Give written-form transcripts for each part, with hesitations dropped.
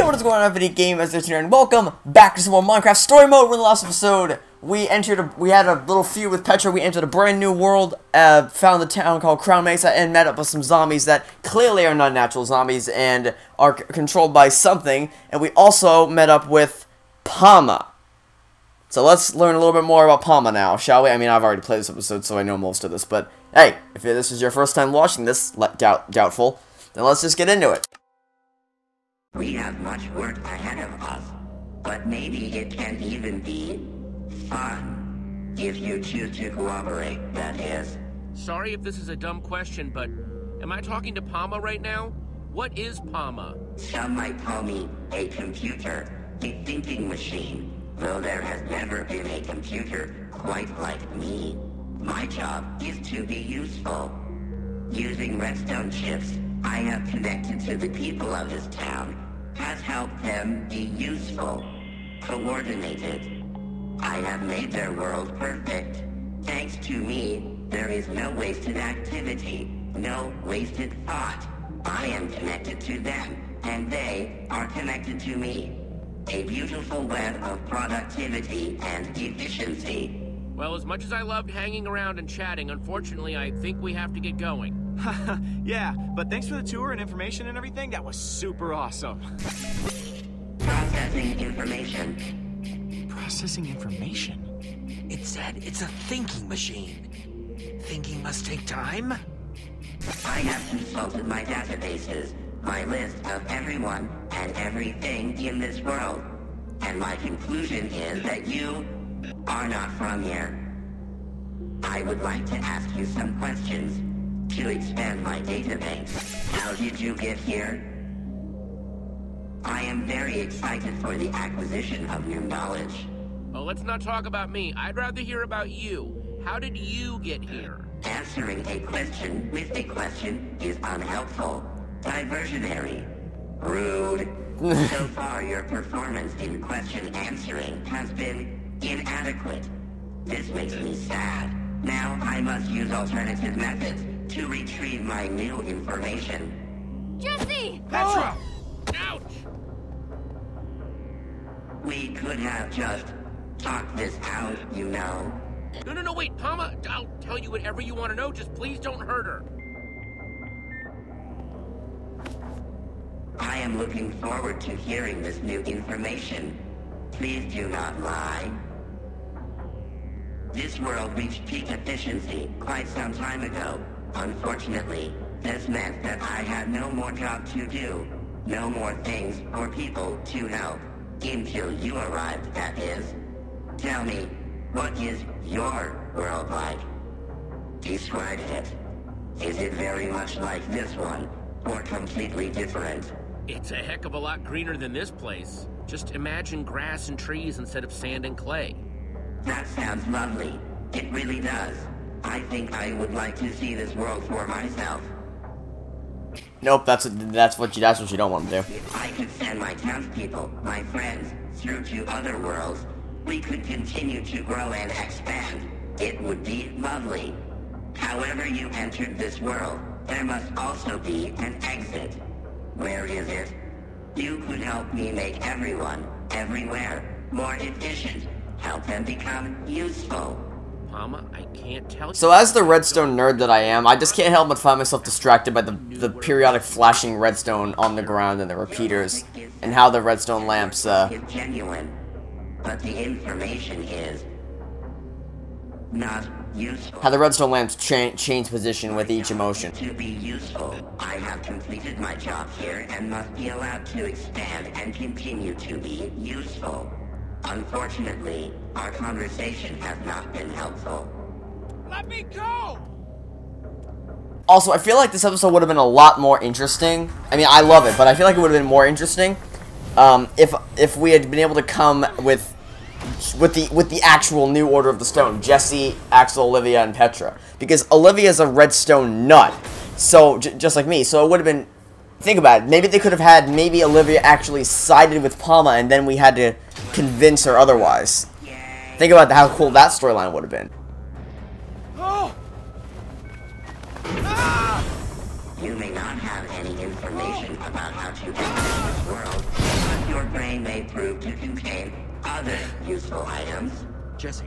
Yo, what is going on, everybody? Game as here, and welcome back to some more Minecraft Story Mode. In the last episode, we had a little feud with Petra. We entered a brand new world, found a town called Crown Mesa, and met up with some zombies that clearly are not natural zombies and are controlled by something. And we also met up with Pama. So let's learn a little bit more about Pama now, shall we? I mean, I've already played this episode, so I know most of this. But hey, if this is your first time watching this, doubtful, then let's just get into it. We have much work ahead of us, but maybe it can even be fun. If you choose to cooperate, that is. Sorry if this is a dumb question, but am I talking to Pama right now? What is Pama? Some might call me a computer, a thinking machine, though there has never been a computer quite like me. My job is to be useful. Using redstone chips, I have connected to the people of this town, has helped them be useful, coordinated. I have made their world perfect. Thanks to me, there is no wasted activity, no wasted thought. I am connected to them, and they are connected to me. A beautiful web of productivity and efficiency. Well, as much as I loved hanging around and chatting, unfortunately, I think we have to get going. Yeah, but thanks for the tour and information and everything. That was super awesome. Processing information. Processing information? It said it's a thinking machine. Thinking must take time? I have consulted my databases, my list of everyone and everything in this world, and my conclusion is that you are not from here. I would like to ask you some questions to expand my database. How did you get here? I am very excited for the acquisition of new knowledge. Oh, let's not talk about me. I'd rather hear about you. How did you get here? Answering a question with a question is unhelpful, diversionary, rude. So far, your performance in question answering has been inadequate. This makes me sad. Now I must use alternative methods to retrieve my new information. Jesse! Petra! Ouch! We could have just talked this out, you know. No, wait, Pama, I'll tell you whatever you want to know, just please don't hurt her. I am looking forward to hearing this new information. Please do not lie. This world reached peak efficiency quite some time ago. Unfortunately, this meant that I had no more job to do, no more things or people to help. Until you arrived, that is. Tell me, what is your world like? Describe it. Is it very much like this one, or completely different? It's a heck of a lot greener than this place. Just imagine grass and trees instead of sand and clay. That sounds lovely. It really does. I think I would like to see this world for myself. Nope, that's what you don't want to do. If I could send my townspeople, my friends, through to other worlds, we could continue to grow and expand. It would be lovely. However you entered this world, there must also be an exit. Where is it? You could help me make everyone, everywhere, more efficient. Help them become useful. Pama, I can't tell you. So as the redstone nerd that I am, I just can't help but find myself distracted by the periodic flashing redstone on the ground and the repeaters, and how the redstone lamps, Is genuine, but the information is not useful. how the redstone lamps change position with each emotion. To be useful, I have completed my job here and must be allowed to expand and continue to be useful. Unfortunately, our conversation has not been helpful. Let me go! Also, I feel like this episode would have been a lot more interesting. I mean, I love it, but I feel like it would have been more interesting if we had been able to come with the actual new Order of the Stone: Jesse, Axel, Olivia, and Petra. Because Olivia's a redstone nut, so just like me. So it would have been. Think about it. Maybe they could have had Olivia actually sided with Pama, and then we had to convince her otherwise. Think about how cool that storyline would have been. You may not have any information about how to enter this world, but your brain may prove to contain other useful items. Jesse,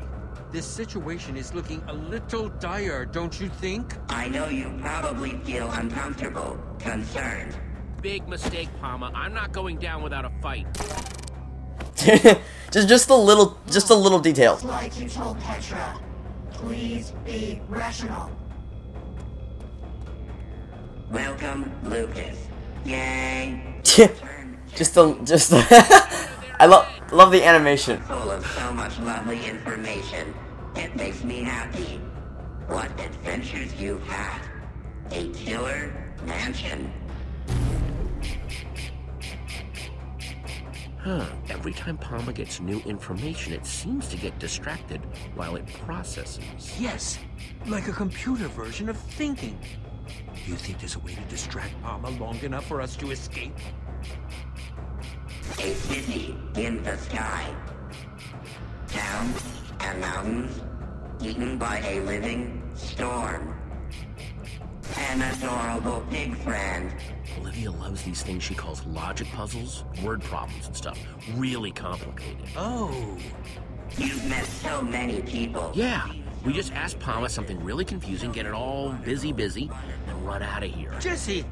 this situation is looking a little dire, don't you think? I know you probably feel uncomfortable, concerned. Big mistake, Pama. I'm not going down without a fight. just a little detail. Like you told Petra, please be rational. Welcome, Lucas. Yay! I love the animation. Full of so much lovely information. It makes me happy. What adventures you've had. A killer mansion. Huh. Every time Pama gets new information, it seems to get distracted while it processes. Yes, like a computer version of thinking. Do you think there's a way to distract Pama long enough for us to escape? A city in the sky. Towns and mountains eaten by a living storm. An adorable pig friend. Olivia loves these things she calls logic puzzles, word problems and stuff. Really complicated. Oh. You've met so many people. Yeah. We just ask Pama something really confusing, get it all busy, and run out of here. Jesse,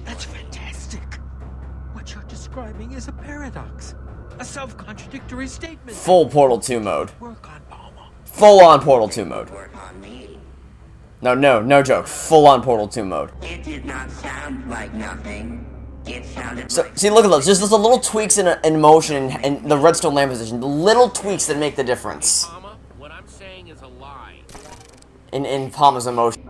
that's fantastic. What you're describing is a paradox. A self-contradictory statement. Full Portal 2 mode. Work on Pama. Full on Portal 2 mode. Work on me. No joke. Full on Portal 2 mode. It did not sound like nothing. It sounded So, like... see, look at those. Just those little tweaks in motion and the redstone lamp position. The little tweaks that make the difference Pama, what I'm saying is a lie. in Pama's emotion.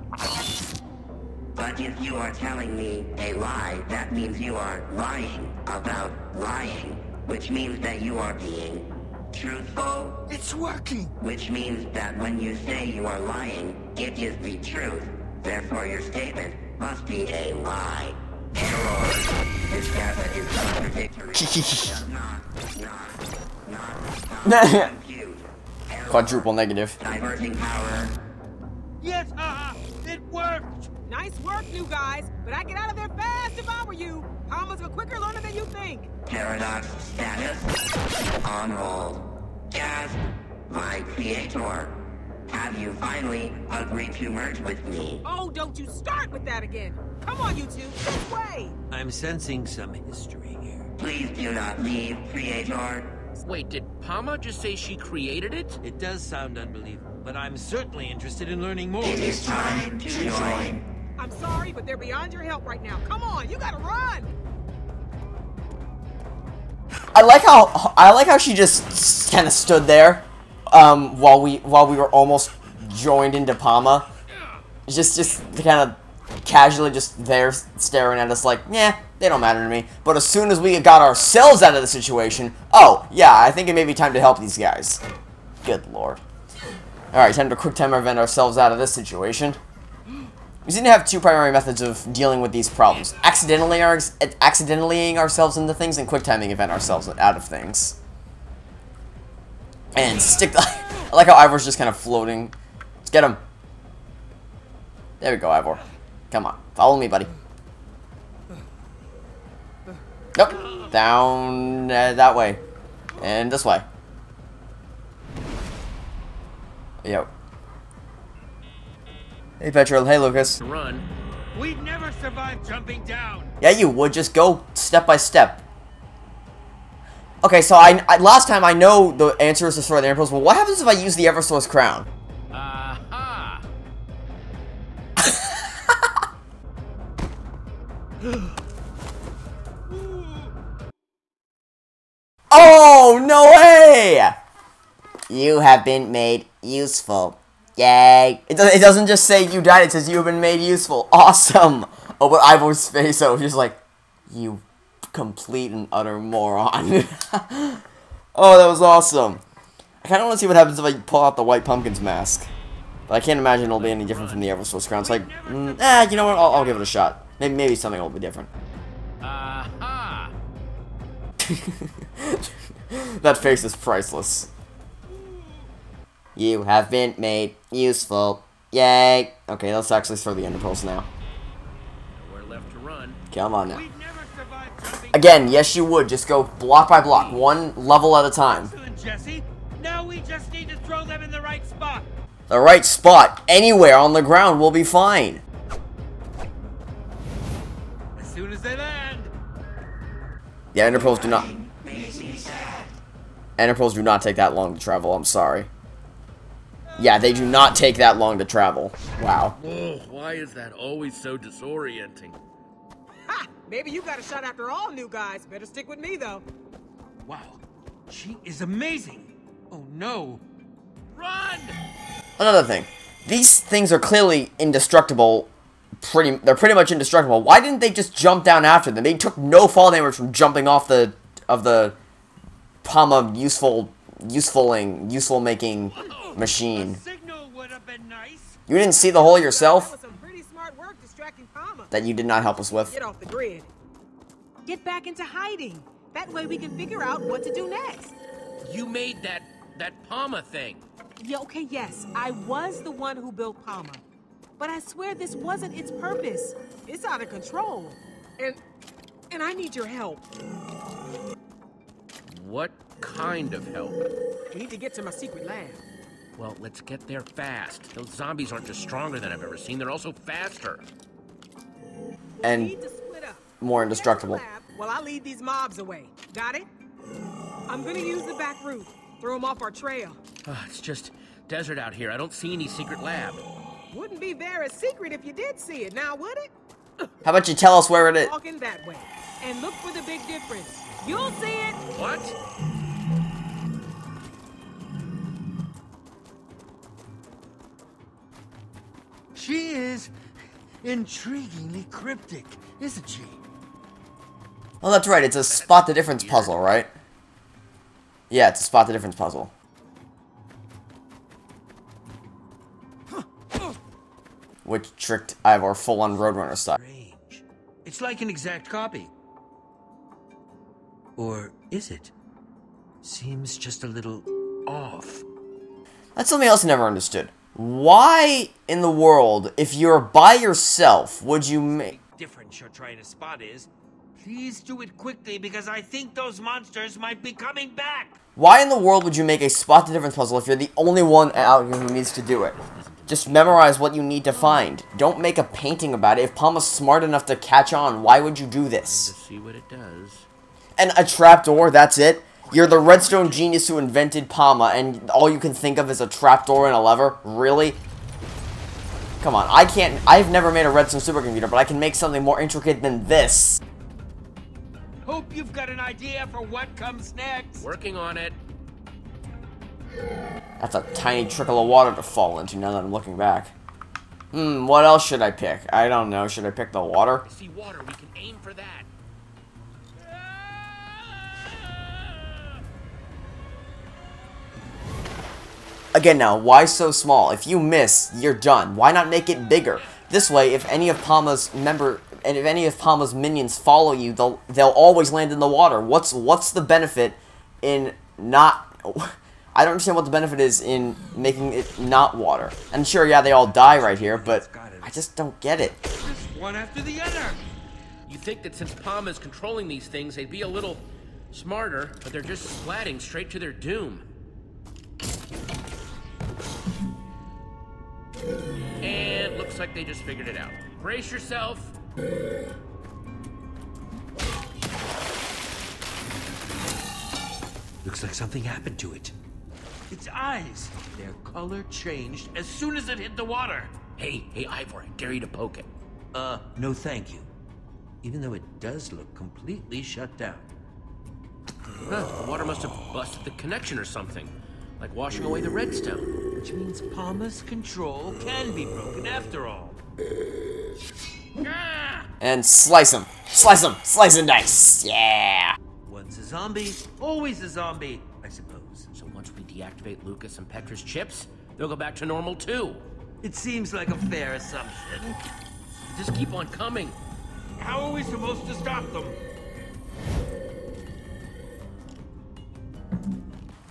But if you are telling me a lie, that means you are lying about lying. Which means that you are being truthful. It's working. Which means that when you say you are lying, it is the truth. Therefore, your statement must be a lie. Error. This data is contradictory. Does not compute. Error. Quadruple negative. Diverting power. Yes, it worked. Nice work, you guys, but I'd get out of there fast if I were you. Pama's a quicker learner than you think. Paradox status. On hold. Gasp. My creator. Have you finally agreed to merge with me? Oh, don't you start with that again. Come on, you two, this way. I'm sensing some history here. Please do not leave, creator. Wait, did Pama just say she created it? It does sound unbelievable, but I'm certainly interested in learning more. It is time to join. I'm sorry, but they're beyond your help right now. Come on, you gotta run. I like how she just kind of stood there, while we were almost joined into Pama, just kind of casually just there staring at us like, yeah, they don't matter to me. But as soon as we got ourselves out of the situation, oh yeah, I think it may be time to help these guys. Good lord. All right, time to quick time event ourselves out of this situation. We seem to have two primary methods of dealing with these problems: accidentally ourselves into things, and quick timing event ourselves out of things. And stick. I like how Ivor's just kind of floating. Let's get him. There we go, Ivor. Come on, follow me, buddy. Nope. Down that way, and this way. Yo. Hey, Petrol. Hey, Lucas. Run. We'd never survive jumping down. Yeah, you would. Just go step by step. Okay, so I last time I know the answer is to destroy the Emperor's. Well, what happens if I use the Eversource Crown? Aha! Oh, no way! You have been made useful. Yay. It doesn't just say you died, it says you have been made useful. Awesome! Oh, but Ivor's face, so he's like, you complete and utter moron. Oh, that was awesome. I kind of want to see what happens if I pull out the White Pumpkin's mask. But I can't imagine it'll be any different from the Eversource Crown. It's like, you know what, I'll give it a shot. Maybe something will be different. Aha! That face is priceless. You have been made useful. Yay! Okay, let's actually throw the Ender Pearls now. Nowhere left to run. Come on now. We'd never survive jumping Again, yes you would. Just go block by block, one level at a time. Excellent, Jesse. Now we just need to throw them in the right spot. The right spot, anywhere on the ground will be fine. As soon as they land. Yeah, Ender pearls do not. Ender pearls do not take that long to travel. I'm sorry. Yeah, they do not take that long to travel. Wow. Oh, why is that always so disorienting? Ha! Maybe you got a shot after all, new guys. Better stick with me, though. Wow. She is amazing. Oh no. Run! Another thing. These things are clearly indestructible. They're pretty much indestructible. Why didn't they just jump down after them? They took no fall damage from jumping off the Pama useful making machine. Signal would have been nice. You didn't see the hole That yourself? was some pretty smart work distracting Pama. That you did not help us with. Get off the grid. Get back into hiding. That way we can figure out what to do next. You made that Pama thing. Yeah, okay, yes. I was the one who built Pama. But I swear this wasn't its purpose. It's out of control. And I need your help. What kind of help? We need to get to my secret lab. Well, let's get there fast. Those zombies aren't just stronger than I've ever seen, they're also faster. And Need to split up. more Get to the indestructible. lab while I lead these mobs away. Got it? I'm gonna use the back route. Throw them off our trail. It's just desert out here. I don't see any secret lab. Wouldn't be very secret if you did see it, now would it? How about you tell us where it is? Walking that way. And look for the big difference. You'll see it. What? She is intriguingly cryptic, isn't she? Oh, that's right. It's a spot the difference puzzle, right? Yeah, it's a spot the difference puzzle. Which tricked Ivor full-on Roadrunner style. Strange. It's like an exact copy. Or is it? Seems just a little off. That's something else I never understood. Why in the world, if you're by yourself, would you make... Difference you're trying to spot is, please do it quickly because I think those monsters might be coming back. Why in the world would you make a spot the difference puzzle if you're the only one out here who needs to do it? Just memorize what you need to find. Don't make a painting about it. If Pama's smart enough to catch on, why would you do To this? see what it does. And a trapdoor, that's it? You're the redstone genius who invented Pama, and all you can think of is a trapdoor and a lever? Really? Come on, I've never made a redstone supercomputer, but I can make something more intricate than this. Hope you've got an idea for what comes next. Working on it. That's a tiny trickle of water to fall into now that I'm looking back. What else should I pick? I don't know. Should I pick the water? I see water. We can aim for that. Again now, why so small? If you miss, you're done. Why not make it bigger? This way, if any of Pama's minions follow you, they'll always land in the water. What's the benefit in not... I don't understand what the benefit is in making it not water. And sure, yeah, they all die right here, but I just don't get it. Just one after the other. You think that since Pama's controlling these things, they'd be a little smarter, but they're just splatting straight to their doom. And looks like they just figured it out. Brace yourself. Looks like something happened to it. Its eyes, their color changed as soon as it hit the water. Hey, Ivor, I dare you to poke it. No thank you. Even though it does look completely shut down. Huh, the water must have busted the connection or something. Like washing away the redstone. Which means Pama's control can be broken after all. Ah! And slice him. Slice him. Slice and dice. Yeah. Once a zombie, always a zombie, I suppose. So once we deactivate Lucas and Petra's chips, they'll go back to normal too. It seems like a fair assumption. Just keep on coming. How are we supposed to stop them?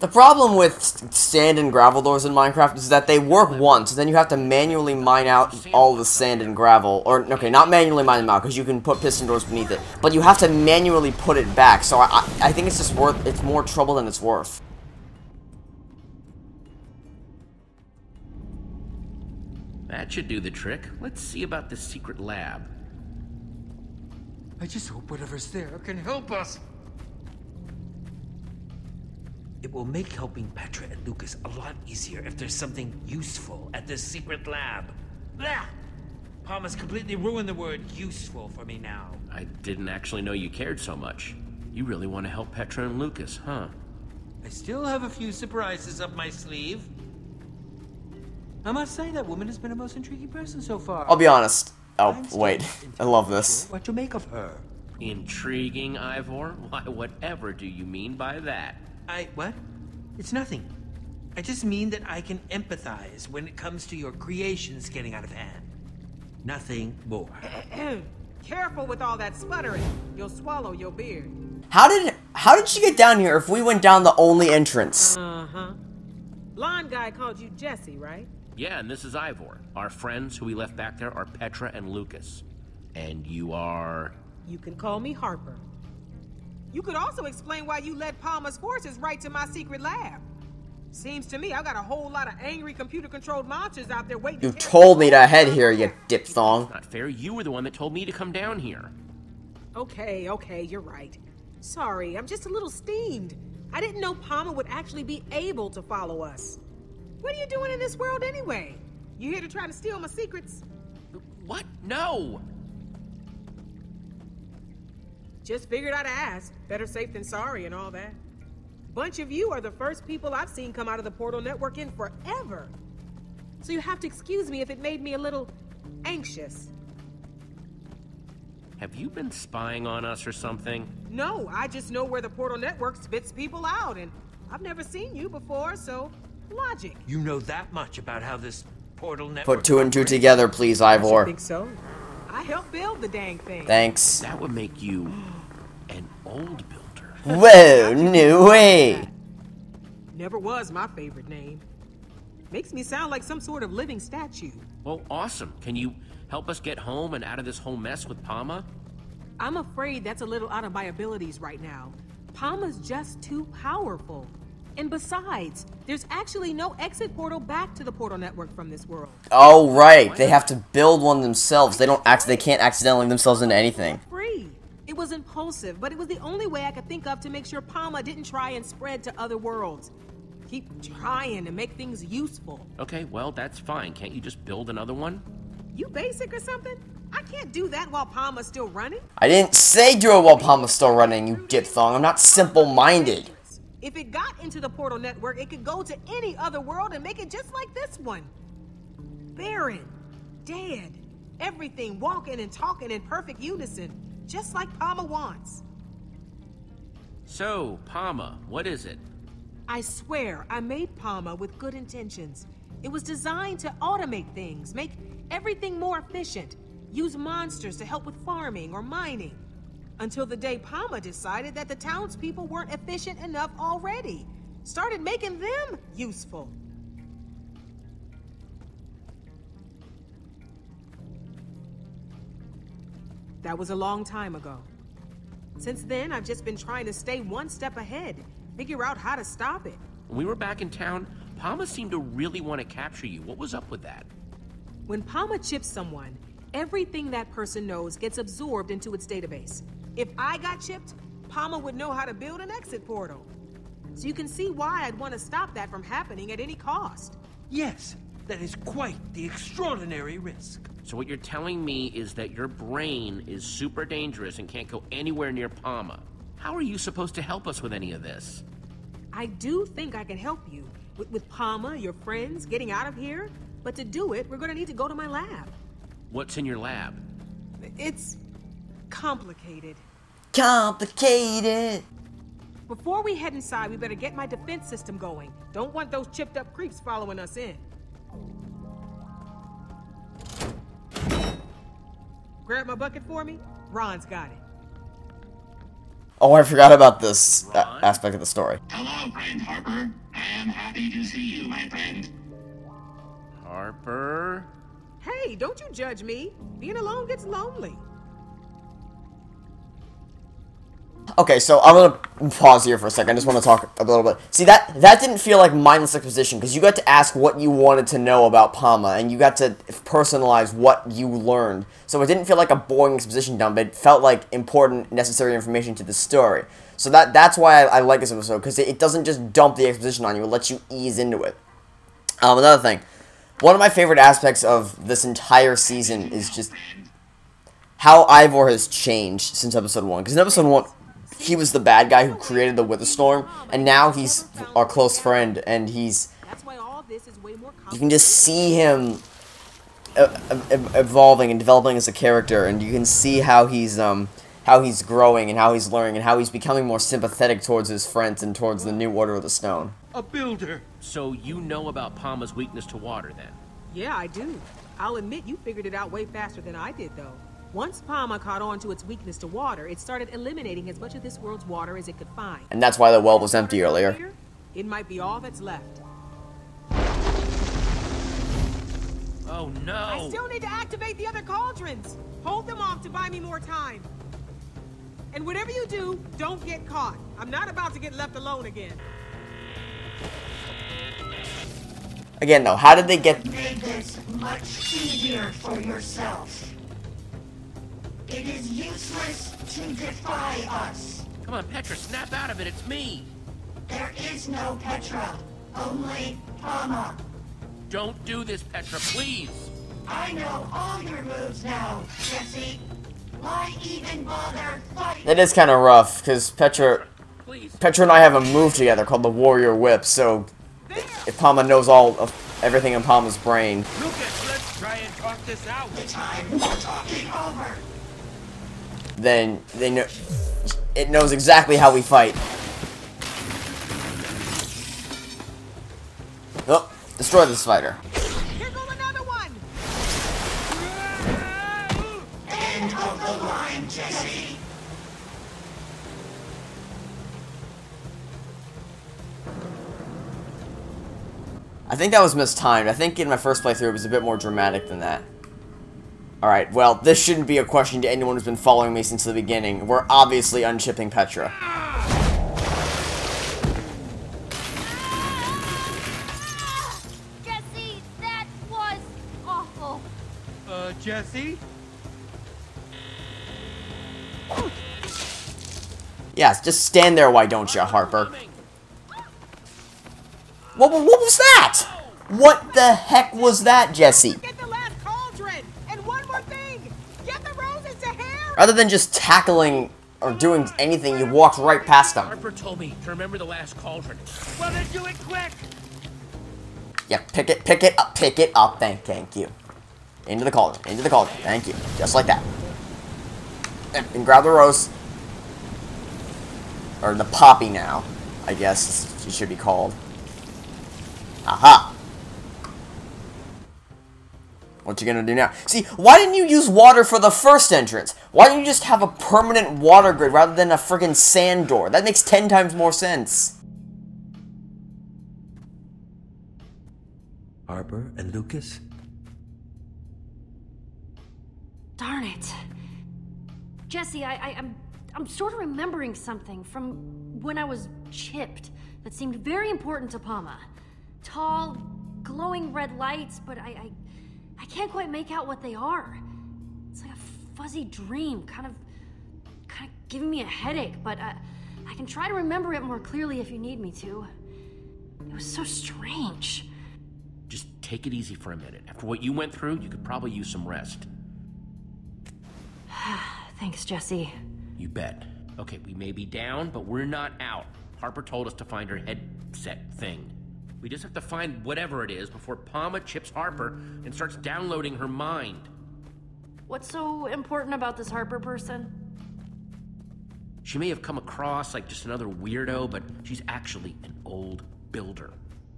The problem with sand and gravel doors in Minecraft is that they work once, and then you have to manually mine out all the sand and gravel. Or, okay, not manually mine them out, because you can put piston doors beneath it. But you have to manually put it back, so I think it's just it's more trouble than it's worth. That should do the trick. Let's see about this secret lab. I just hope whatever's there can help us. It will make helping Petra and Lucas a lot easier if there's something useful at this secret lab. Blah! Pama's completely ruined the word useful for me now. I didn't actually know you cared so much. You really want to help Petra and Lucas, huh? I still have a few surprises up my sleeve. I must say that woman has been the most intriguing person so far. I'll be honest. Oh, wait. I love this. What to make of her? Intriguing, Ivor? Why, whatever do you mean by that? What? It's nothing. I just mean that I can empathize when it comes to your creations getting out of hand. Nothing more. Careful with all that sputtering. You'll swallow your beard. How did she get down here if we went down the only entrance? Uh-huh. Blonde guy called you Jesse, right? Yeah, and this is Ivor. Our friends who we left back there are Petra and Lucas. And you are... You can call me Harper. You could also explain why you led Pama's forces right to my secret lab. Seems to me I got a whole lot of angry computer-controlled monsters out there waiting. You told me to head here, you diphthong. Not fair. You were the one that told me to come down here. Okay, you're right. Sorry, I'm just a little steamed. I didn't know Pama would actually be able to follow us. What are you doing in this world anyway? You here to try to steal my secrets? What? No! Just figured I'd ask. Better safe than sorry and all that. Bunch of you are the first people I've seen come out of the Portal Network in forever. So you have to excuse me if it made me a little anxious. Have you been spying on us or something? No, I just know where the Portal Network spits people out, and I've never seen you before, so logic. You know that much about how this Portal Network... Put two and two together, please, I Ivor. think so. I helped build the dang thing. Thanks. That would make you an old builder. Whoa, no way. Never was my favorite name. Makes me sound like some sort of living statue. Well, awesome. Can you help us get home and out of this whole mess with Pama? I'm afraid that's a little out of my abilities right now. Pama's just too powerful. And besides, there's actually no exit portal back to the Portal Network from this world. Oh, right. They have to build one themselves. They can't accidentally themselves into anything. Free. It was impulsive, but it was the only way I could think of to make sure Pama didn't try and spread to other worlds. Keep trying to make things useful. Okay, well, that's fine. Can't you just build another one? You basic or something? I can't do that while Pama's still running. I didn't say do it while Pama's still running, you diphthong. I'm not simple-minded. If it got into the Portal Network, it could go to any other world and make it just like this one. Barren, dead, everything walking and talking in perfect unison, just like Pama wants. So, Pama, what is it? I swear, I made Pama with good intentions. It was designed to automate things, make everything more efficient, use monsters to help with farming or mining. Until the day Pama decided that the townspeople weren't efficient enough already. Started making them useful. That was a long time ago. Since then, I've just been trying to stay one step ahead, figure out how to stop it. When we were back in town, Pama seemed to really want to capture you. What was up with that? When Pama chips someone, everything that person knows gets absorbed into its database. If I got chipped, Pama would know how to build an exit portal. So you can see why I'd want to stop that from happening at any cost. Yes, that is quite the extraordinary risk. So what you're telling me is that your brain is super dangerous and can't go anywhere near Pama. How are you supposed to help us with any of this? I do think I can help you. With Pama, your friends, getting out of here. But to do it, we're going to need to go to my lab. What's in your lab? It's complicated. Complicated. Before we head inside, we better get my defense system going. Don't want those chipped up creeps following us in. Grab my bucket for me. Ron's got it. Oh, I forgot about this aspect of the story. Hello, friend Harper. I am happy to see you, my friend. Harper? Hey, don't you judge me. Being alone gets lonely. Okay, so I'm gonna pause here for a second. I just want to talk a little bit. See, that didn't feel like mindless exposition, because you got to ask what you wanted to know about Pama, and you got to personalize what you learned. So it didn't feel like a boring exposition dump. It felt like important, necessary information to the story. So that's why I like this episode, because it doesn't just dump the exposition on you. It lets you ease into it. Another thing. One of my favorite aspects of this entire season is just how Ivor has changed since episode 1. Because in episode 1, he was the bad guy who created the Wither Storm, and now he's our close friend, and you can just see him evolving and developing as a character, and you can see how he's growing and how he's learning and how he's becoming more sympathetic towards his friends and towards the new Order of the Stone. A builder. So you know about Pama's weakness to water, then? Yeah, I do. I'll admit you figured it out way faster than I did, though. Once Pama caught on to its weakness to water, it started eliminating as much of this world's water as it could find. And that's why the well was empty earlier. It might be all that's left. Oh no! I still need to activate the other cauldrons! Hold them off to buy me more time. And whatever you do, don't get caught. I'm not about to get left alone again. Again, though, how did they get... Make this much easier for yourself. It is useless to defy us. Come on, Petra, snap out of it. It's me. There is no Petra, only Pama. Don't do this, Petra, please. I know all your moves now, Jesse. Why even bother fighting? It is kind of rough, because Petra Please. and I have a move together called the Warrior Whip, so if Pama knows all of everything in Pama's brain... Lucas, let's try and talk this out. The time for talking over. then it knows exactly how we fight. Oh, destroy this fighter. Here goes another one! End of the line, Jesse. I think that was mistimed. I think in my first playthrough it was a bit more dramatic than that. Alright, well, this shouldn't be a question to anyone who's been following me since the beginning. We're obviously unshipping Petra. Jesse, that was awful. Jesse? Yes, just stand there, why don't you, Harper? What was that? What the heck was that, Jesse? Get the last cauldron! And one more thing! Get the roses to Harry! Rather than just tackling or doing anything, you walked right past them. Harper told me to remember the last cauldron. Well, then do it quick. Yeah, pick it up, thank you. Into the cauldron, thank you. Just like that. And grab the rose. Or the poppy now, I guess it should be called. Aha! What you gonna do now? See, why didn't you use water for the first entrance? Why didn't you just have a permanent water grid rather than a friggin' sand door? That makes 10 times more sense. Harper and Lucas? Darn it. Jesse, I'm sort of remembering something from when I was chipped that seemed very important to Pama. Tall, glowing red lights, but I can't quite make out what they are. It's like a fuzzy dream, kind of giving me a headache, but I can try to remember it more clearly if you need me to. It was so strange. Just take it easy for a minute. After what you went through, you could probably use some rest. Thanks, Jesse. You bet. Okay, we may be down, but we're not out. Harper told us to find her headset thing. We just have to find whatever it is before Pama chips Harper and starts downloading her mind. What's so important about this Harper person? She may have come across like just another weirdo, but she's actually an old builder.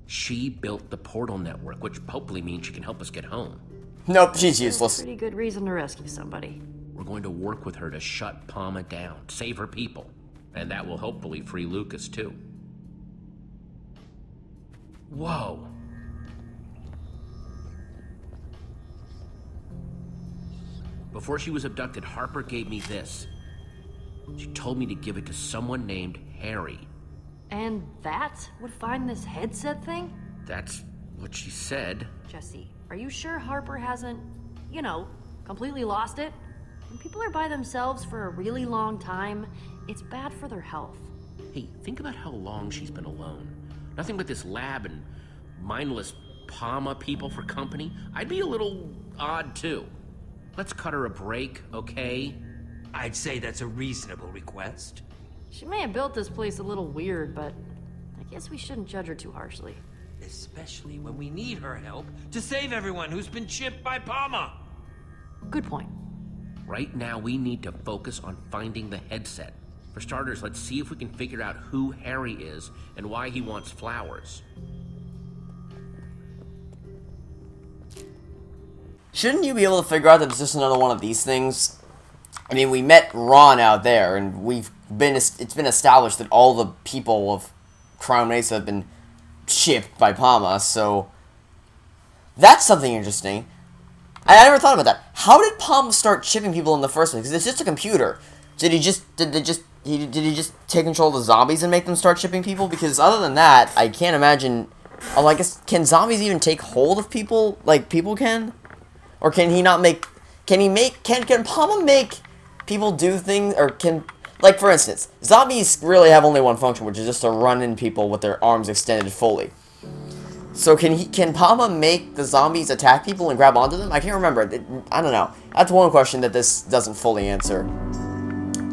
She built the portal network, which hopefully means she can help us get home. Nope, she's useless. Pretty good reason to rescue somebody. We're going to work with her to shut Pama down, save her people. And that will hopefully free Lucas, too. Whoa. Before she was abducted, Harper gave me this. She told me to give it to someone named Harry. And that would find this headset thing? That's what she said. Jesse, are you sure Harper hasn't, you know, completely lost it? When people are by themselves for a really long time, it's bad for their health. Hey, think about how long she's been alone. Nothing but this lab and mindless Pama people for company. I'd be a little odd, too. Let's cut her a break, okay? I'd say that's a reasonable request. She may have built this place a little weird, but I guess we shouldn't judge her too harshly. Especially when we need her help to save everyone who's been chipped by Pama. Good point. Right now, we need to focus on finding the headset. For starters, let's see if we can figure out who Harry is and why he wants flowers. Shouldn't you be able to figure out that it's just another one of these things? I mean, we met Ron out there, and it's been established that all the people of Crown Mesa have been chipped by Pama, so that's something interesting. I never thought about that. How did Pama start chipping people in the first place? Because it's just a computer. Did he just take control of the zombies and make them start chipping people? Because other than that, I can't imagine. Oh, I guess, can zombies even take hold of people like people can? Or can he not make? Can Pama make people do things? Or can, like, for instance, zombies really have only one function, which is just to run in people with their arms extended fully. So can Pama make the zombies attack people and grab onto them? I can't remember. I don't know. That's one question that this doesn't fully answer.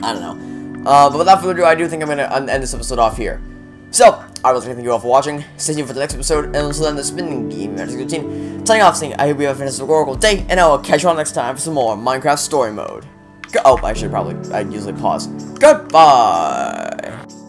I don't know. But without further ado, I do think I'm going to end this episode off here. So, I would like to thank you all for watching. Stay tuned for the next episode. And until then, this has been Game Magic Routine. Signing off, saying I hope you have a fantastic oracle day. And I will catch you all next time for some more Minecraft Story Mode. Oh, I usually pause. Goodbye!